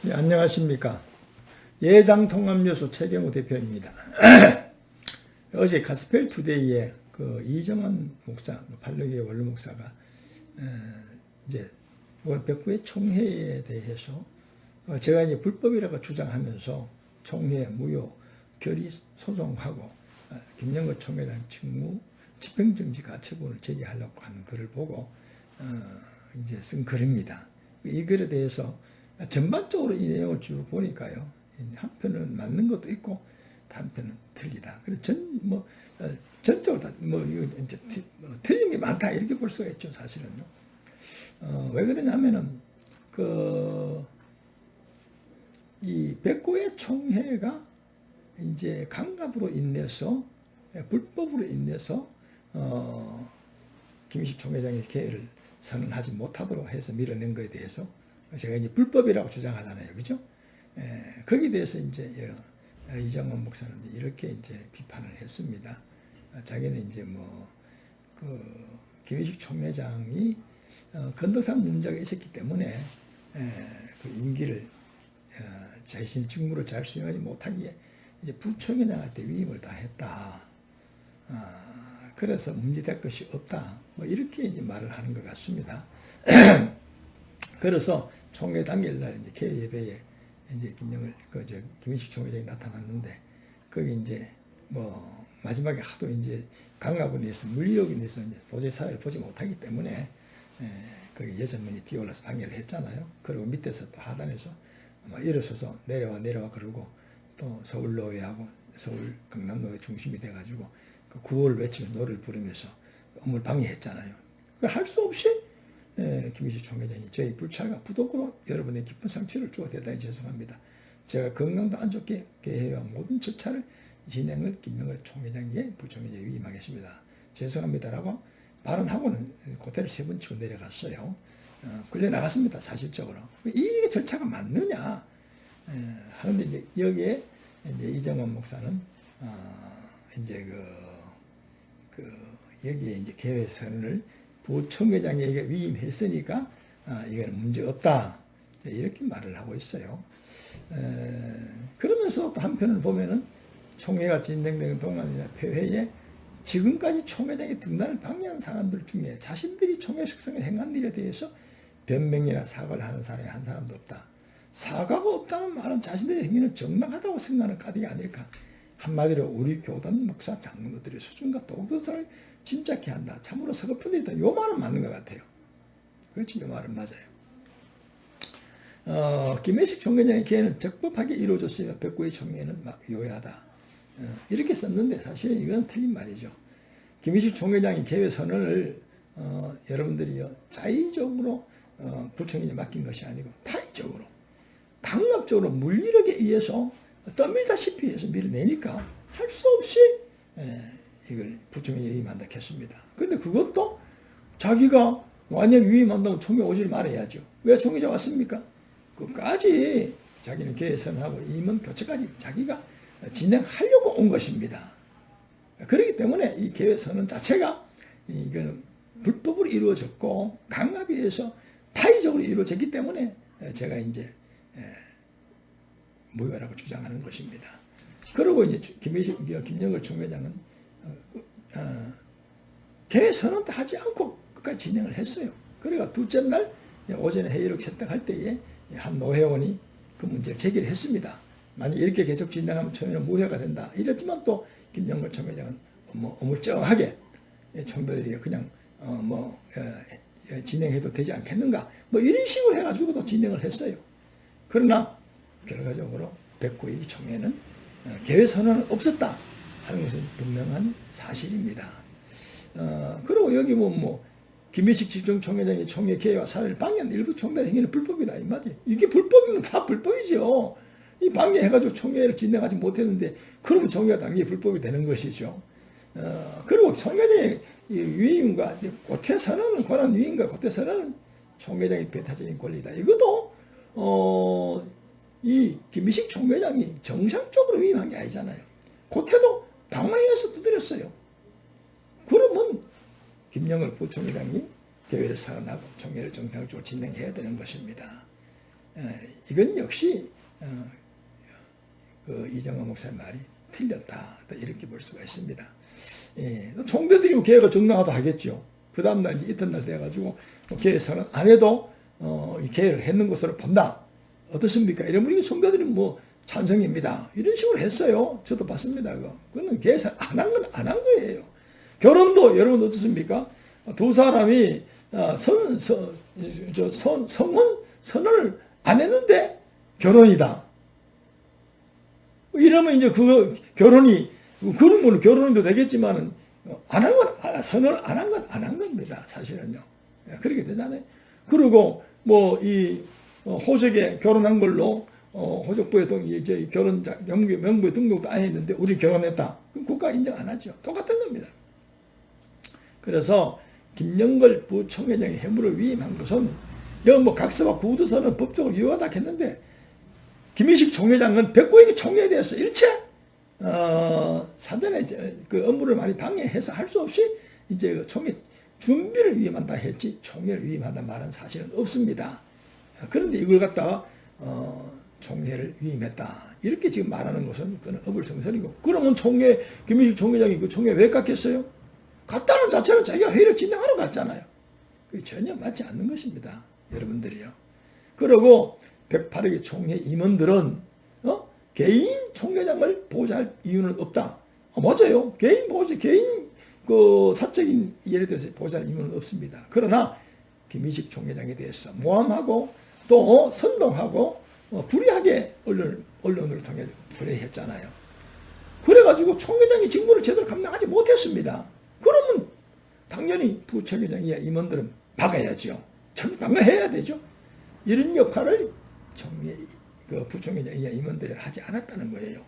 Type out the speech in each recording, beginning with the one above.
네, 안녕하십니까. 예장통합여수 최경우 대표입니다. 어제 가스펠 투데이에 그 이정환 목사, 팔로기의 원로 목사가 이제 이번 백구의 총회에 대해서 제가 이제 불법이라고 주장하면서 총회 무효 결의 소송하고 김영거 총회장 직무 집행정지 가처분을 제기하려고 하는 글을 보고 이제 쓴 글입니다. 이 글에 대해서 전반적으로 이 내용을 쭉 보니까요, 한편은 맞는 것도 있고 한편은 틀리다. 그래서 전적으로 다 이거 이제 틀린 게 많다 이렇게 볼 수가 있죠, 사실은요. 왜 그러냐면은 이 백구의 총회가 이제 강압으로 인해서 불법으로 인해서 김희식 총회장이 개회를 선언하지 못하도록 해서 밀어낸 것에 대해서 제가 이제 불법이라고 주장하잖아요, 그죠? 거기에 대해서 이제 이정환 목사는 이렇게 이제 비판을 했습니다. 자기는 이제 김희식 총회장이 건덕산 문제가 있었기 때문에 그 임기를 자신의 직무를 잘 수행하지 못하기에 이제 부총회장한테 위임을 다 했다. 그래서 문제될 것이 없다. 이렇게 이제 말을 하는 것 같습니다. 그래서 총회 당일날 이제 개회 예배에 이제 김희식 총회장이 나타났는데, 거기 이제 마지막에 하도 이제 강압으로 인해서 물리력에 인해서 이제 도저히 사회를 보지 못하기 때문에 거기 6명이 뛰어올라서 방해를 했잖아요. 그리고 밑에서 또 하단에서 일어서서 내려와 그러고 또 서울노회하고 서울 강남노회 중심이 돼가지고 그 구호를 외치면서 노래를 부르면서 업무를 방해했잖아요. 그걸 할 수 없이 김희식 총회장이 저희 불찰과 부독으로 여러분의 깊은 상처를 주어 대단히 죄송합니다. 제가 건강도 안 좋게 개회와 모든 절차를 진행을 김명걸 총회장에게 부총회장에 위임하겠습니다. 죄송합니다라고 발언하고는 고태를 3번 치고 내려갔어요. 끌려 나갔습니다, 사실적으로. 이게 절차가 맞느냐 하는데, 이제 여기에 이제 이정환 목사는 이제 여기에 이제 개회 선언을 부총회장에게 위임했으니까 이건 문제 없다, 이렇게 말을 하고 있어요. 그러면서 또 한편을 보면은 총회가 진행되는 동안이나 폐회에 지금까지 총회장의 등단을 방해한 사람들 중에 자신들이 총회 숙성에 행한 일에 대해서 변명이나 사과를 하는 사람이 한 사람도 없다. 사과가 없다는 말은 자신들의 행위는 정당하다고 생각하는 까닭이 아닐까. 한마디로 우리 교단 목사 장로들의 수준과 도덕성을 짐작케 한다. 참으로 서글픈 일이다. 이 말은 맞는 것 같아요. 그렇지, 이 말은 맞아요. 김혜식 총회장의 개회는 적법하게 이루어졌으며 백구의 총회는 요야하다. 이렇게 썼는데 사실은 이건 틀린 말이죠. 김희식 총회장이 개회 선언을 여러분들이 자의적으로 부총회장에 맡긴 것이 아니고 타의적으로 강압적으로 물리력에 의해서 떠밀다시피 해서 밀어내니까 할 수 없이 이걸 부총회장에 위임한다 했습니다. 그런데 그것도 자기가 만약 위임한다면 총회 오지를 말아야죠. 왜 총회장 왔습니까? 끝까지 자기는 개회 선언하고 임원 교체까지 자기가 진행하려고 온 것입니다. 그렇기 때문에 이 개회 선언 자체가 이거는 불법으로 이루어졌고 강압에 의해서 타의적으로 이루어졌기 때문에 제가 이제 무효라고 주장하는 것입니다. 그리고 이제 김영걸 총회장은 개회 선언도 하지 않고 끝까지 진행을 했어요. 그래가 둘째 날 오전에 회의를 채택할 때에 한 노회원이 그 문제를 제기를 했습니다. 만약 이렇게 계속 진행하면 총회는 무효가 된다. 이랬지만 또 김영걸 총회장은 어물쩡하게 총대들이 그냥 진행해도 되지 않겠는가. 이런 식으로 해가지고도 진행을 했어요. 그러나 결과적으로 백구의 총회는 개회 선언은 없었다 하는 것은 분명한 사실입니다. 그리고 여기 김희식 집정총회장이 총회 개회와 사회를 방해한 일부 총대 행위는 불법이다 이 말이에요. 이게 불법이면 다 불법이죠. 이 방해해가지고 총회를 진행하지 못했는데 그러면 총회가 당연히 불법이 되는 것이죠. 그리고 총회장의 위임과 고퇴 선언은 권한 위임과 고퇴 선언은 총회장의 배타적인 권리다. 이것도 이 김희식 총회장이 정상적으로 위임한 게 아니잖아요. 고퇴도 당황해서 두드렸어요. 그러면 김영걸 부총회장이 개회를 선언하고 총회를 정상적으로 진행해야 되는 것입니다. 이건 역시 그 이정화 목사의 말이 틀렸다. 이렇게 볼 수가 있습니다. 총대들이 개회가 정당하다 하겠죠. 그 다음날 이튿날 돼가지고 개회 선언 안 해도 이 개회를 했는 것으로 본다. 어떻습니까? 이러면 총대들이 뭐 찬성입니다. 이런 식으로 했어요. 저도 봤습니다. 그거는 개회 선언 안 한 건 안 한 거예요. 결혼도 여러분 어떻습니까? 두 사람이 선언을 안 했는데 결혼이다. 이러면 이제 그 결혼이, 그런 걸로 결혼도 되겠지만은, 안 한 건, 선언을 안 한 건 안 한 겁니다. 사실은요. 그렇게 되잖아요. 그리고 뭐, 호적에 결혼한 걸로, 호적부에 이제 결혼 명부에 등록도 안 했는데, 우리 결혼했다. 그럼 국가 인정 안 하죠. 똑같은 겁니다. 그래서, 김영걸 부총회장의 해무를 위임한 것은, 여기 뭐 각서와 구두서는 법적으로 유효하다 했는데, 김인식 총회장은 백구에게 총회에 대해서 일체 사전에 그 업무를 많이 방해해서 할 수 없이 이제 그 총회 준비를 위임한다 했지 총회를 위임한다 말은 사실은 없습니다. 그런데 이걸 갖다가 총회를 위임했다 이렇게 지금 말하는 것은 그건 어불성설이고, 그러면 총회 김인식 총회장이 그 총회 왜 갔겠어요? 갔다는 자체는 자기가 회의를 진행하러 갔잖아요. 그게 전혀 맞지 않는 것입니다. 여러분들이요. 그리고 108개 총회 임원들은 개인 총회장을 보좌할 이유는 없다. 맞아요. 개인 그 사적인 일에 대해서 보좌할 이유는 없습니다. 그러나 김인식 총회장에 대해서 모함하고 또 선동하고 불의하게 언론을 통해 불의했잖아요. 그래가지고 총회장이 직무를 제대로 감당하지 못했습니다. 그러면 당연히 부총회장이야 임원들은 막아야죠. 참 방어해야 되죠. 이런 역할을 그 부총회장 임원들이 하지 않았다는 거예요.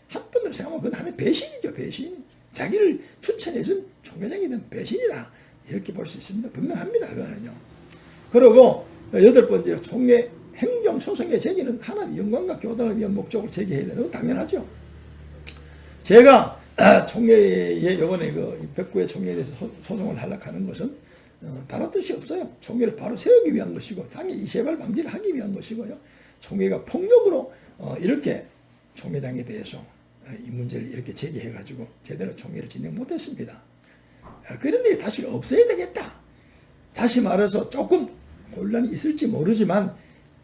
한편으로 생각하면 그건 하나의 배신이죠, 배신. 자기를 추천해준 총회장이 된 배신이다. 이렇게 볼 수 있습니다. 분명합니다, 그거는요. 그리고 8번째로 총회 행정소송의 제기는 하나님 영광과 교단을 위한 목적으로 제기해야 되는 건 당연하죠. 제가 총회에 이번에 그 백구의 총회에 대해서 소송을 하려고 것은 다른 뜻이 없어요. 총회를 바로 세우기 위한 것이고 당연히 이 재발 방지를 하기 위한 것이고요. 총회가 폭력으로 이렇게 총회장에 대해서 이 문제를 이렇게 제기해가지고 제대로 총회를 진행 못했습니다. 그런데 다시 없애야 되겠다. 다시 말해서 조금 혼란이 있을지 모르지만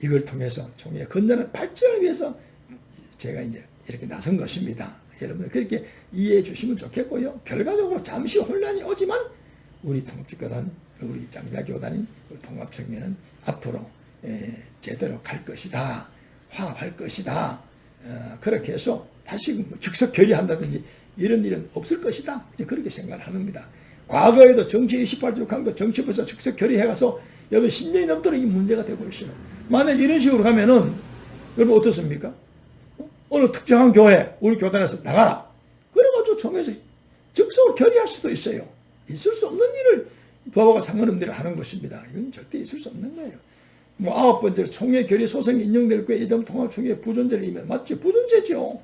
이걸 통해서 총회의 건전한 발전을 위해서 제가 이제 이렇게 나선 것입니다. 여러분들 그렇게 이해해 주시면 좋겠고요. 결과적으로 잠시 혼란이 오지만 우리 통합주교단, 우리 장자교단인 통합총회는 앞으로 제대로 갈 것이다. 화합할 것이다. 그렇게 해서 다시 즉석 결의한다든지 이런 일은 없을 것이다. 이제 그렇게 생각을 합니다. 과거에도 정치 28조 강도 정치부에서 즉석 결의해가서 여러분 10년이 넘도록 이 문제가 되고 있어요. 만약 이런 식으로 가면은 여러분 어떻습니까? 어느 특정한 교회, 우리 교단에서 나가라. 그래가지고 총회에서 즉석으로 결의할 수도 있어요. 있을 수 없는 일을 법과 상관없는 일을 하는 것입니다. 이건 절대 있을 수 없는 거예요. 뭐 9번째로 총회 결의 소송이 인용될 거에 예전 통합총회 부존재를 이면 맞지? 부존재죠.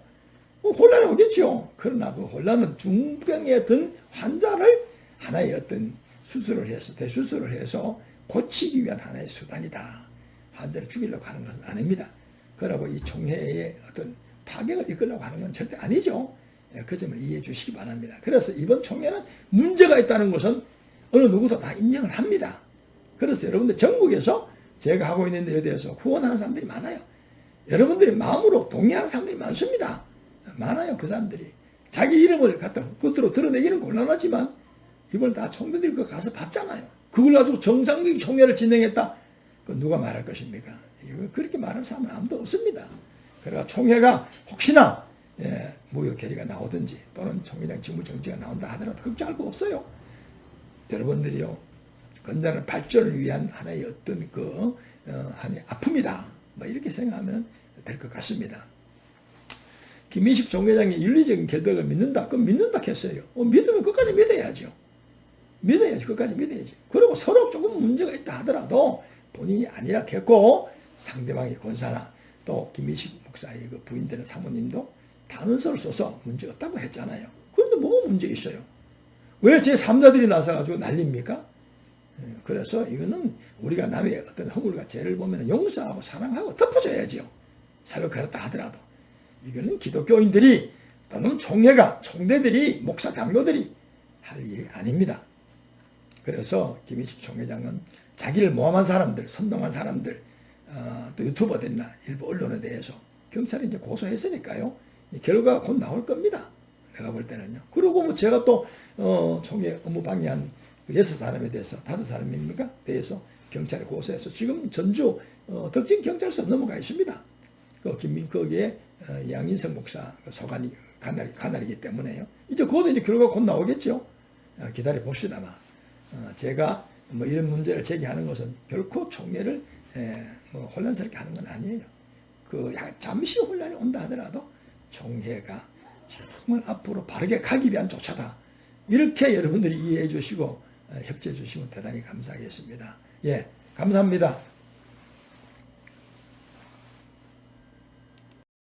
혼란이 오겠죠. 그러나 그 혼란은 중병에 든 환자를 하나의 어떤 수술을 해서 대수술을 해서 고치기 위한 하나의 수단이다. 환자를 죽이려고 하는 것은 아닙니다. 그러고 이 총회의 어떤 파격을 이끌려고 하는 건 절대 아니죠. 그 점을 이해해 주시기 바랍니다. 그래서 이번 총회는 문제가 있다는 것은 어느 누구도 다 인정을 합니다. 그래서 여러분들 전국에서 제가 하고 있는 일에 대해서 후원하는 사람들이 많아요. 여러분들이 마음으로 동의하는 사람들이 많습니다. 많아요, 그 사람들이. 자기 이름을 갖다 겉으로 드러내기는 곤란하지만 이걸 다 총회들이 가서 봤잖아요. 그걸 가지고 정상적인 총회를 진행했다. 그 누가 말할 것입니까? 이거 그렇게 말할 사람은 아무도 없습니다. 그러니까 총회가 혹시나 무효 결의가 나오든지 또는 총회장 직무 정지가 나온다 하더라도 걱정할 거 없어요. 여러분들이요, 건전한 발전을 위한 하나의 어떤 하나의 아픔이다. 뭐 이렇게 생각하면 될 것 같습니다. 김인식 총회장의 윤리적인 결백을 믿는다. 그럼 믿는다 했어요. 믿으면 끝까지 믿어야죠. 믿어야지. 끝까지 믿어야지. 그리고 서로 조금 문제가 있다 하더라도 본인이 아니라 했고 상대방의 권사나 또 김인식 목사의 그 부인되는 사모님도 단언서를 써서 문제 없다고 했잖아요. 그런데 뭐가 문제 있어요? 왜 제 3자들이 나서가지고 난립니까? 그래서 이거는 우리가 남의 어떤 허물과 죄를 보면 용서하고 사랑하고 덮어줘야죠. 서로 그렇다 하더라도. 이거는 기독교인들이 또는 총회가, 총대들이, 목사, 장로들이 할 일이 아닙니다. 그래서 김인식 총회장은 자기를 모함한 사람들, 선동한 사람들, 또 유튜버들이나 일부 언론에 대해서 경찰이 이제 고소했으니까요. 결과가 곧 나올 겁니다. 내가 볼 때는요. 그리고 뭐 제가 또 총회 업무 방해한 6사람에 대해서 5사람입니까? 대해서 경찰에 고소해서 지금 전주 덕진 경찰서 넘어가 있습니다. 거기에 양인성 목사 소관이 관할이기 때문에요. 이제 그것도 이제 결과가 곧 나오겠죠. 기다려 봅시다만 제가 뭐 이런 문제를 제기하는 것은 결코 총회를 뭐 혼란스럽게 하는 건 아니에요. 잠시 혼란이 온다 하더라도 총회가 정말 앞으로 바르게 가기 위한 조처다. 이렇게 여러분들이 이해해 주시고 협조해 주시면 대단히 감사하겠습니다. 예, 감사합니다.